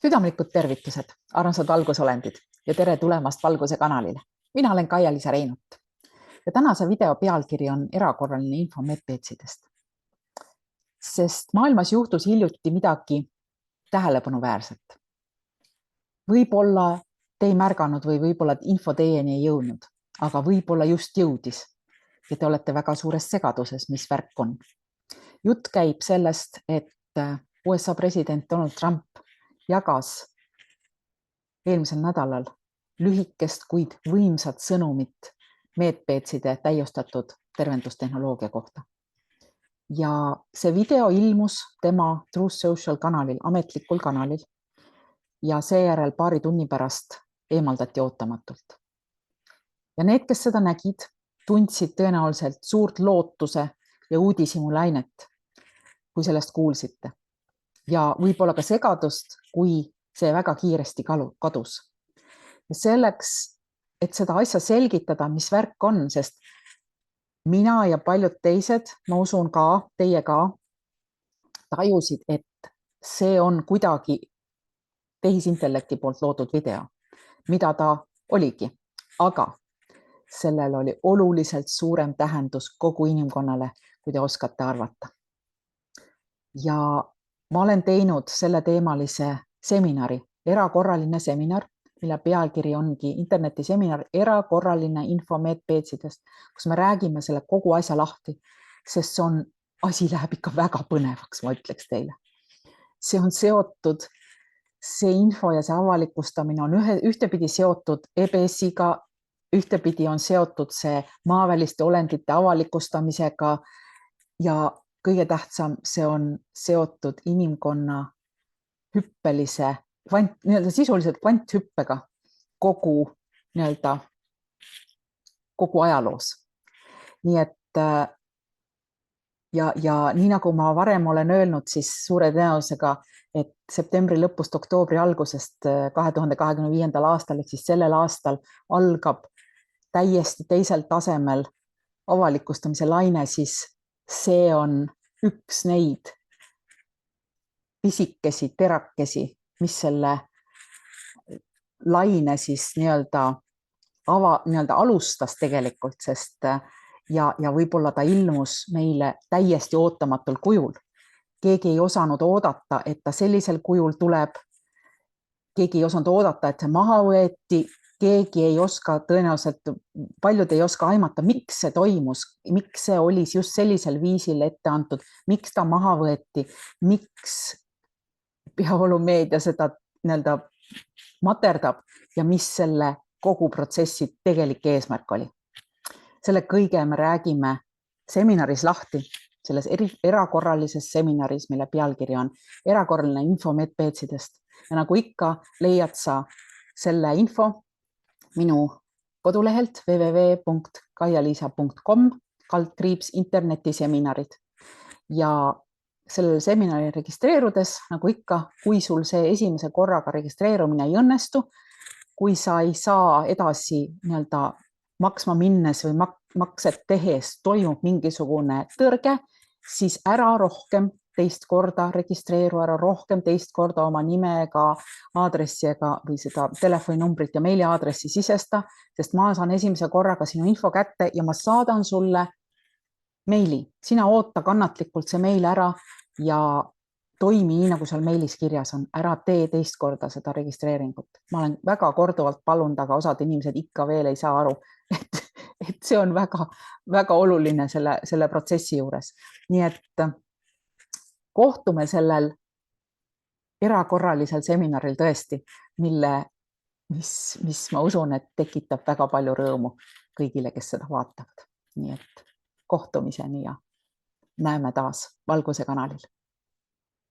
Südamlikud tervitused, armsad valgusolendid ja tere tulemast Valguse kanalile. Mina olen Kaia-Liisa Reinut ja tänase video pealkiri on erakorraline info medpeetsidest. Sest maailmas juhtus hiljuti midagi tähelepanuväärset. Võib-olla te ei märganud või võib-olla info teieni ei jõudnud, aga võib-olla just jõudis ja te olete väga suures segaduses, mis värk on. Jutt käib sellest, et USA president Donald Trump jagas eelmisel nädalal lühikest, kuid võimsat sõnumit medpeetside täiustatud tervendustehnoloogia kohta. Ja see video ilmus tema Truth Social kanalil, ametlikul kanalil ja seejärel paari tunni pärast eemaldati ootamatult. Ja need, kes seda nägid, tundsid tõenäoliselt suurt lootuse ja uudishimuläinet, kui sellest kuulsite. Ja võib-olla ka segadust, kui see väga kiiresti kadus. Ja selleks, et seda asja selgitada, mis värk on, sest mina ja paljud teised, ma usun ka, teie ka, tajusid, et see on kuidagi tehisintellekti poolt loodud video, mida ta oligi. Aga sellel oli oluliselt suurem tähendus kogu inimkonnale, kui te oskate arvata. Ja ma olen teinud selle teemalise seminari, erakorraline seminar, mille pealkiri ongi internetiseminar erakorraline info medpeetsidest, kus me räägime selle kogu asja lahti, sest asi läheb ikka väga põnevaks, ma ütleks teile. See on seotud, see info ja see avalikustamine on ühtepidi seotud EBS-iga, ühtepidi on seotud see maaväliste olendite avalikustamisega ja kõige tähtsam, see on seotud inimkonna hüppelise, sisuliselt kvanthüppega kogu ajaloos. Nii et ja nii nagu ma varem olen öelnud, siis suure tõenäosusega, et septembri lõpust oktoobri algusest 2025. aastal, et siis sellel aastal algab täiesti teisel tasemel avalikustamise laine, siis see on üks neid pisikesi terakesi, mis selle laine siis alustas tegelikult, sest ja võib-olla ta ilmus meile täiesti ootamatul kujul. Keegi ei osanud oodata, et ta sellisel kujul tuleb. Keegi ei osanud oodata, et see maha võeti. Keegi ei oska tõenäoliselt, paljud ei oska aimata, miks see toimus, miks see oli just sellisel viisil ette antud, miks ta maha võeti, miks peavoolumeedia seda materdab ja mis selle kogu protsessi tegelik eesmärk oli. Selle kõige me räägime seminaris lahti, selles erakorralises seminaris, mille pealkiri on erakorraline info medpeetsidest. Ja nagu ikka, leiad sa selle info minu kodulehelt www.kaialiisa.com/internetiseminarid ja sellele seminari registreerudes, nagu ikka, kui sul see esimese korraga registreerumine ei õnnestu, kui sa ei saa edasi maksma minnes või makset tehes toimub mingisugune tõrge, siis ära rohkem teist korda registreeru, ära rohkem teist korda oma nimega, aadressiga või seda telefoninumbrit ja meiliaadressi sisesta, sest ma saan esimese korraga sinu info kätte ja ma saadan sulle meili. Sina oota kannatlikult see meil ära ja toimi nii, nagu seal meilis kirjas on. Ära tee teist korda seda registreeringut. Ma olen väga korduvalt palunud, aga osad inimesed ikka veel ei saa aru, et see on väga, väga oluline selle protsessi juures. Nii et kohtume sellel erakorralisel seminaril tõesti, mis ma usun, et tekitab väga palju rõõmu kõigile, kes seda vaatavad. Nii et kohtumiseni ja näeme taas Valguse kanalil.